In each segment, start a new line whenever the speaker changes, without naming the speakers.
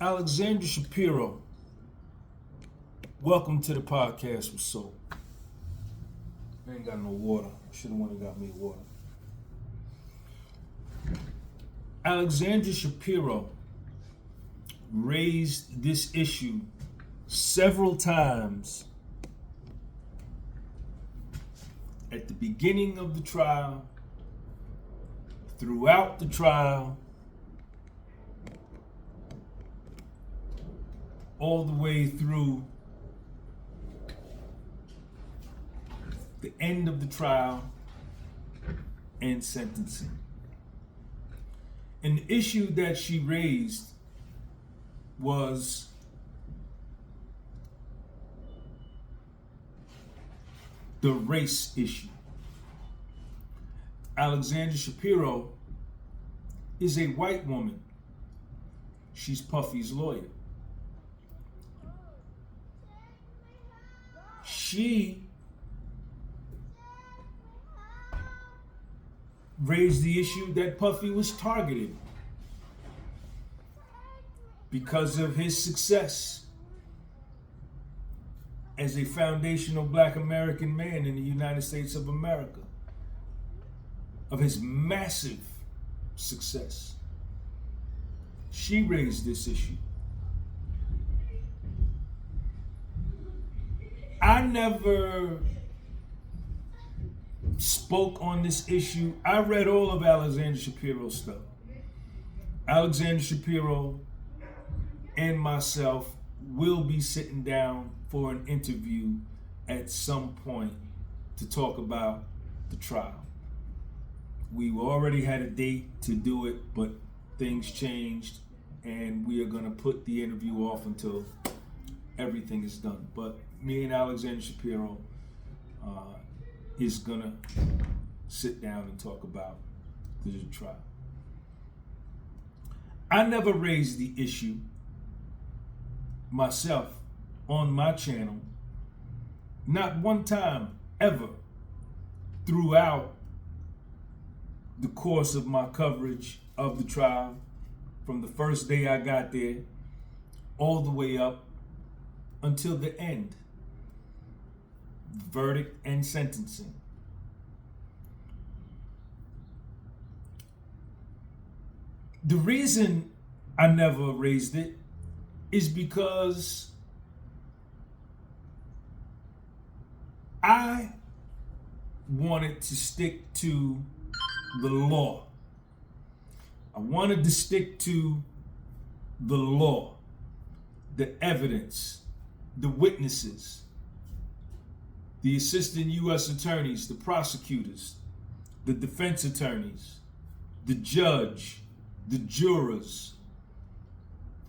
Alexander Shapiro, welcome to the podcast with Soul. I ain't got no water. I should have went and got me water. Alexander Shapiro raised this issue several times at the beginning of the trial, throughout the trial, all the way through the end of the trial and sentencing. And the issue that she raised was the race issue. Alexander Shapiro is a white woman. She's Puffy's lawyer. She raised the issue that Puffy was targeted because of his success as a foundational Black American man in the United States of America, of his massive success. She raised this issue. I never spoke on this issue. I read all of Alexander Shapiro's stuff. Alexander Shapiro and myself will be sitting down for an interview at some point to talk about the trial. We already had a date to do it, but things changed, and we are going to put the interview off until everything is done. But me and Alexander Shapiro is gonna sit down and talk about the trial. I never raised the issue myself on my channel, not one time ever throughout the course of my coverage of the trial, from the first day I got there all the way up until the end, verdict and sentencing. The reason I never raised it is because I wanted to stick to the law. I wanted to stick to the law, the evidence, the witnesses, the assistant U.S. attorneys, the prosecutors, the defense attorneys, the judge, the jurors,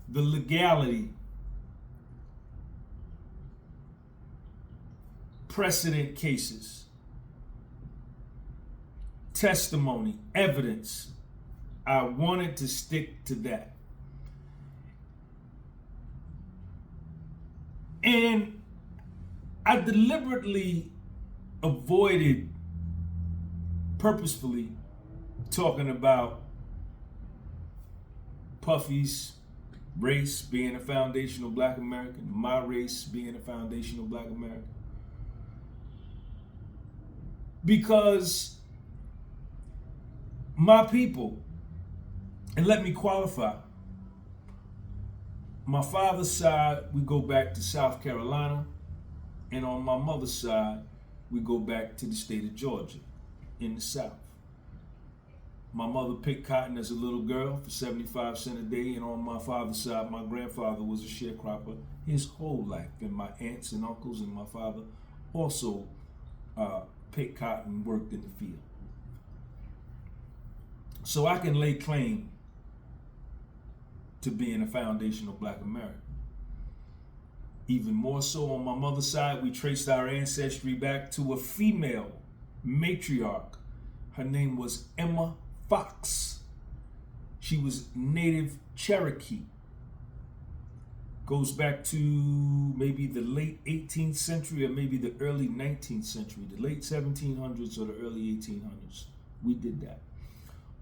the legality, precedent cases, testimony, evidence. I wanted to stick to that. And I deliberately avoided purposefully talking about Puffy's race being a foundational Black American, my race being a foundational Black American. Because my people, and let me qualify, my father's side, we go back to South Carolina, and on my mother's side, we go back to the state of Georgia in the South. My mother picked cotton as a little girl for 75 cents a day, and on my father's side, my grandfather was a sharecropper his whole life, and my aunts and uncles and my father also picked cotton and worked in the field. So I can lay claim to being a foundational Black American. Even more so on my mother's side, we traced our ancestry back to a female matriarch. Her name was Emma Fox. She was native Cherokee. Goes back to maybe the late 18th century or maybe the early 19th century, the late 1700s or the early 1800s. We did that.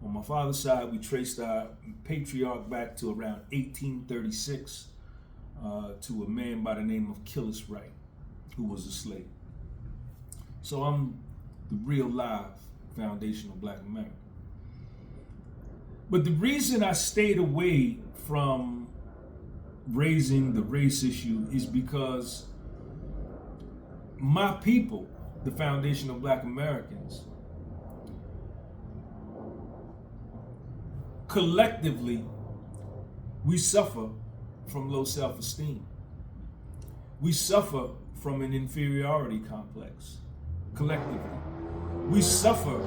On my father's side, we traced our patriarch back to around 1836 to a man by the name of Killis Wright, who was a slave. So I'm the real live foundational Black American. But the reason I stayed away from raising the race issue is because my people, the foundational Black Americans, collectively, we suffer from low self-esteem. We suffer from an inferiority complex, collectively. We suffer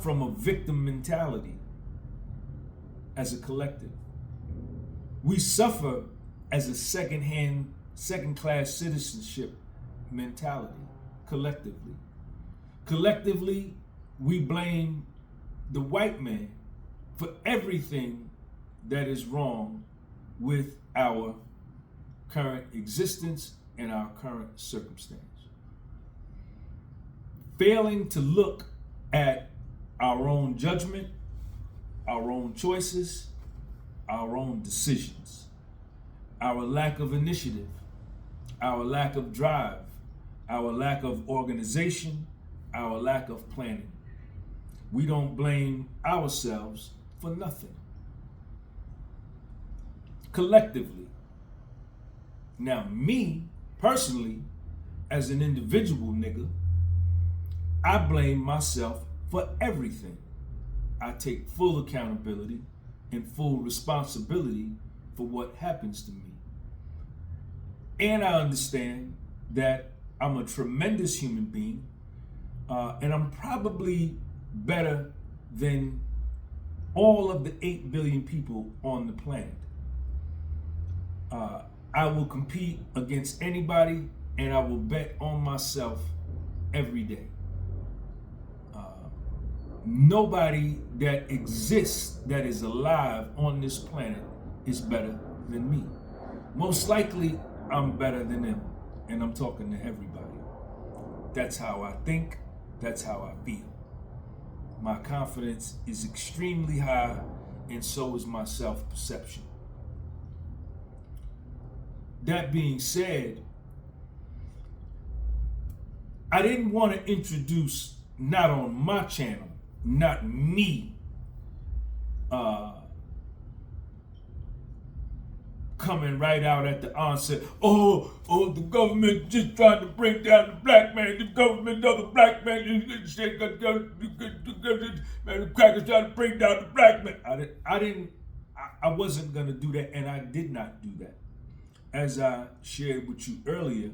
from a victim mentality as a collective. We suffer as a second-class citizenship mentality, collectively. Collectively, we blame the white man for everything that is wrong with our current existence and our current circumstance. Failing to look at our own judgment, our own choices, our own decisions, our lack of initiative, our lack of drive, our lack of organization, our lack of planning. We don't blame ourselves for nothing. Collectively. Now, me, personally, as an individual nigga, I blame myself for everything. I take full accountability and full responsibility for what happens to me. And I understand that I'm a tremendous human being, and I'm probably better than all of the 8 billion people on the planet. I will compete against anybody, and I will bet on myself every day. Nobody that exists, that is alive on this planet, is better than me. Most likely, I'm better than them, and I'm talking to everybody. That's how I think, that's how I feel. My confidence is extremely high, and so is my self-perception. That being said, I didn't want to introduce, not on my channel, not me, coming right out at the onset, oh, the government just trying to bring down the black man, the government, other black man, the crackers trying to bring down the black man. I wasn't gonna do that, and I did not do that. As I shared with you earlier,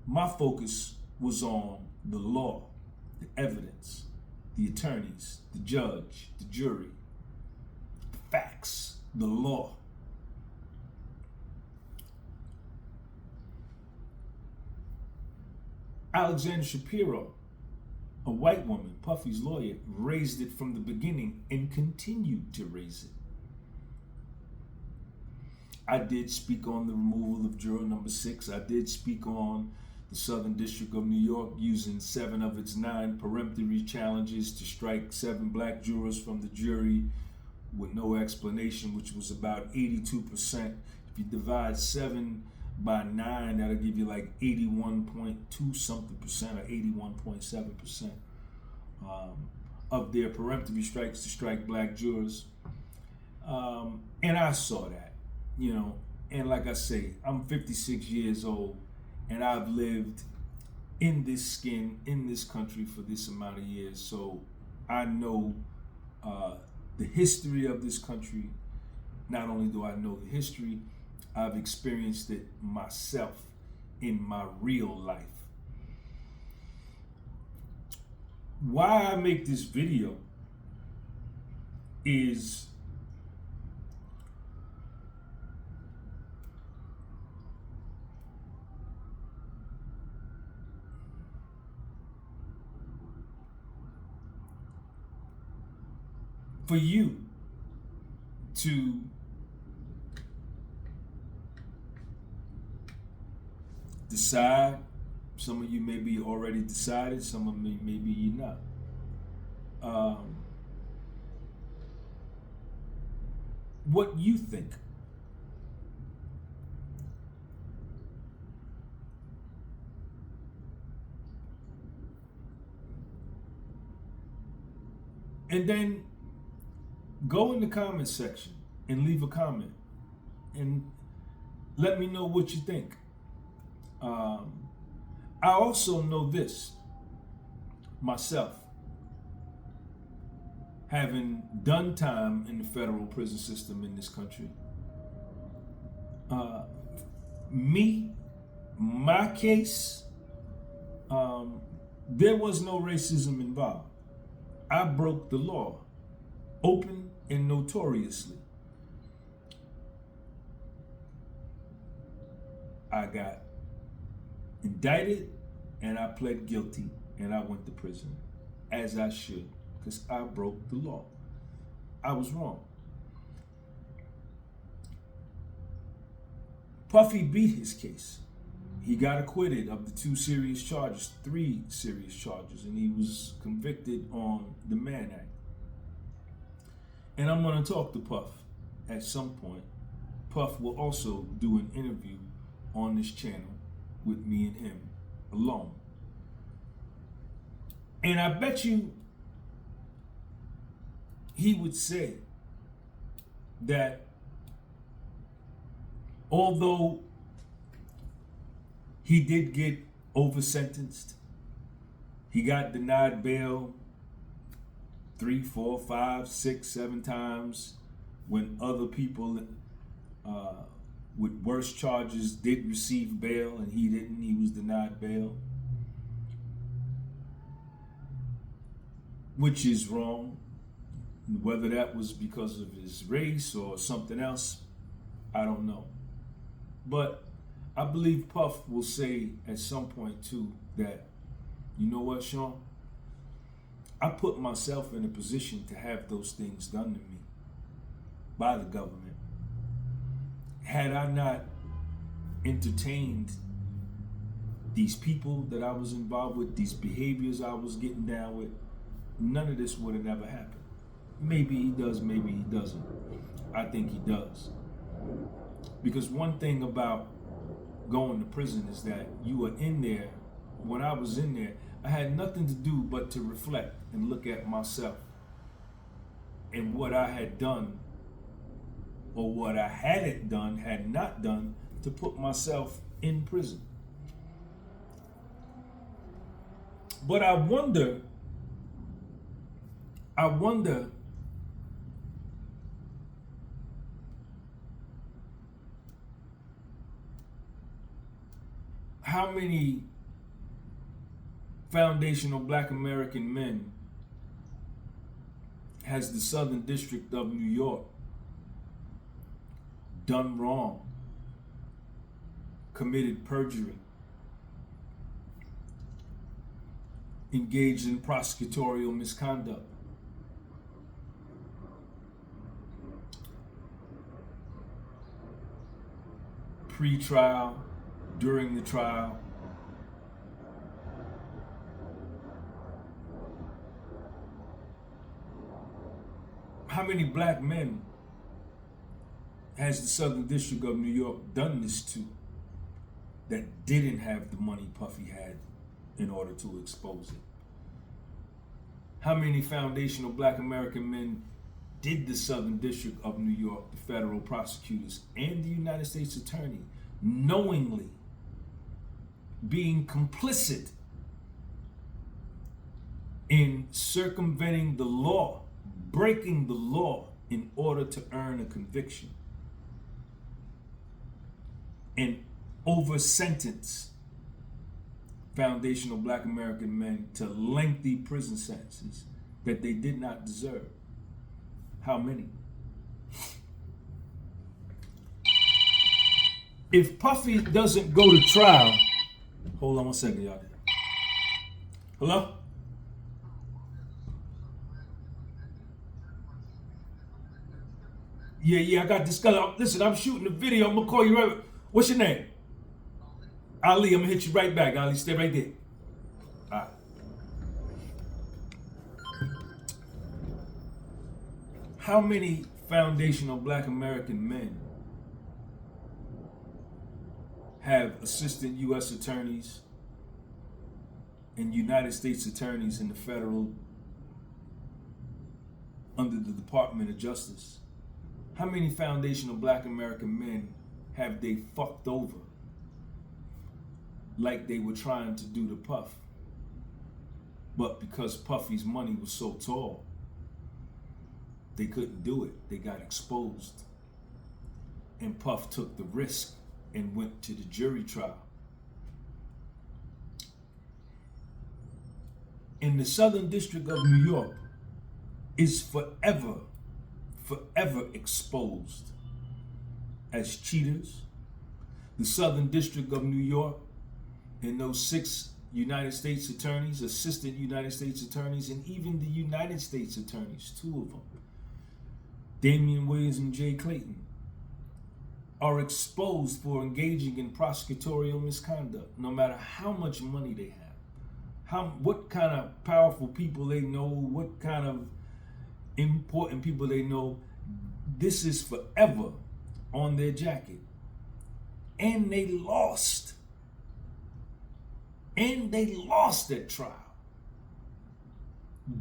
my focus was on the law, the evidence, the attorneys, the judge, the jury, the facts, the law. Alexander Shapiro, a white woman, Puffy's lawyer, raised it from the beginning and continued to raise it. I did speak on the removal of juror number 6. I did speak on the Southern District of New York using 7 of its 9 peremptory challenges to strike 7 black jurors from the jury with no explanation, which was about 82%. If you divide 7 by 9, that'll give you like 81.2 something percent or 81.7% of their peremptory strikes to strike black jurors. And I saw that. You know, and like I say, I'm 56 years old, and I've lived in this skin, in this country for this amount of years. So I know the history of this country. Not only do I know the history, I've experienced it myself in my real life. Why I make this video is for you to decide. Some of you may be already decided, some of you maybe you're not. what you think. And then go in the comment section and leave a comment and let me know what you think. I also know this myself, having done time in the federal prison system in this country. My case, there was no racism involved. I broke the law, open and notoriously. I got indicted and I pled guilty and I went to prison, as I should, because I broke the law. I was wrong. Puffy beat his case. He got acquitted of the 3 serious charges, and he was convicted on the Mann Act. And I'm going to talk to Puff at some point. Puff will also do an interview on this channel with me and him alone. And I bet you he would say that although he did get over-sentenced, he got denied bail 3, 4, 5, 6, 7 times when other people with worse charges did receive bail and he didn't. He was denied bail, which is wrong. Whether that was because of his race or something else, I don't know. But I believe Puff will say at some point too that, you know what, Sean? I put myself in a position to have those things done to me by the government. Had I not entertained these people that I was involved with, these behaviors I was getting down with, none of this would have ever happened. Maybe he does, maybe he doesn't. I think he does. Because one thing about going to prison is that you are in there. When I was in there, I had nothing to do but to reflect and look at myself and what I had done or what I hadn't done, had not done, to put myself in prison. But I wonder how many foundational Black American men has the Southern District of New York done wrong, committed perjury, engaged in prosecutorial misconduct, pre-trial, during the trial, how many black men has the Southern District of New York done this to that didn't have the money Puffy had in order to expose it? How many foundational Black American men did the Southern District of New York, the federal prosecutors, and the United States Attorney knowingly being complicit in circumventing the law, breaking the law in order to earn a conviction, and over-sentence foundational Black American men to lengthy prison sentences that they did not deserve? How many? If Puffy doesn't go to trial, hold on one second, y'all. Hello? Yeah, I got discovered. Listen, I'm shooting a video. I'm gonna call you right. What's your name? Ali. I'm gonna hit you right back, Ali. Stay right there. All right. How many foundational black American men have assistant U.S. attorneys and United States attorneys in the federal, under the Department of Justice? How many foundational black American men have they fucked over like they were trying to do to Puff? But because Puffy's money was so tall, they couldn't do it. They got exposed. And Puff took the risk and went to the jury trial. In the Southern District of New York is forever exposed as cheaters. The Southern District of New York and those 6 United States attorneys, assistant United States attorneys, and even the United States attorneys, 2 of them, Damian Williams and Jay Clayton, are exposed for engaging in prosecutorial misconduct, no matter how much money they have, what kind of powerful people they know, what kind of important people they know. This is forever on their jacket. And they lost. And they lost that trial.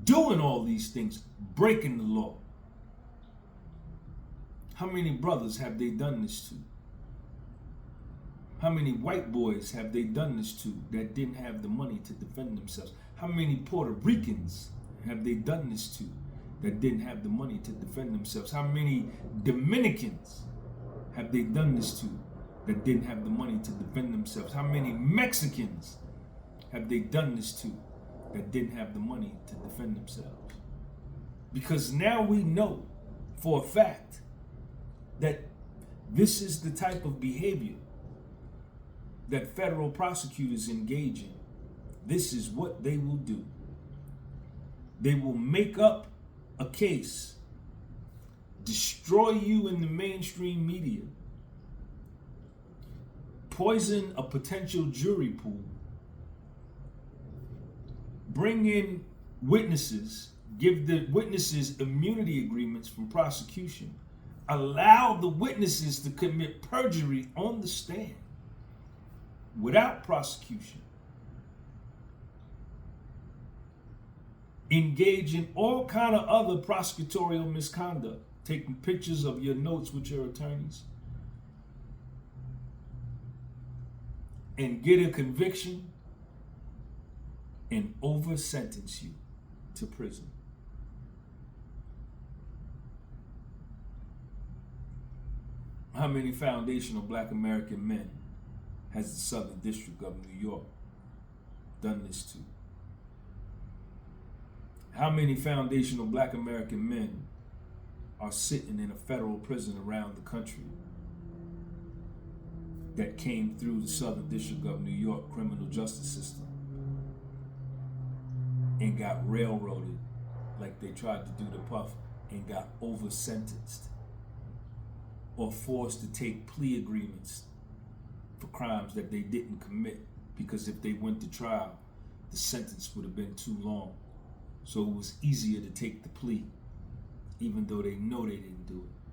Doing all these things, breaking the law. How many brothers have they done this to? How many white boys have they done this to that didn't have the money to defend themselves? How many Puerto Ricans have they done this to that didn't have the money to defend themselves? How many Dominicans have they done this to that didn't have the money to defend themselves? How many Mexicans have they done this to that didn't have the money to defend themselves? Because now we know for a fact that this is the type of behavior that federal prosecutors engage in. This is what they will do. They will make up a case, destroy you in the mainstream media, poison a potential jury pool, bring in witnesses, give the witnesses immunity agreements from prosecution, allow the witnesses to commit perjury on the stand without prosecution, engage in all kind of other prosecutorial misconduct, taking pictures of your notes with your attorneys, and get a conviction and over-sentence you to prison. How many foundational black American men has the Southern District of New York done this to? How many foundational black American men are sitting in a federal prison around the country that came through the Southern District of New York criminal justice system and got railroaded like they tried to do to Puff and got over-sentenced or forced to take plea agreements for crimes that they didn't commit, because if they went to trial, the sentence would have been too long. So it was easier to take the plea, even though they know they didn't do it.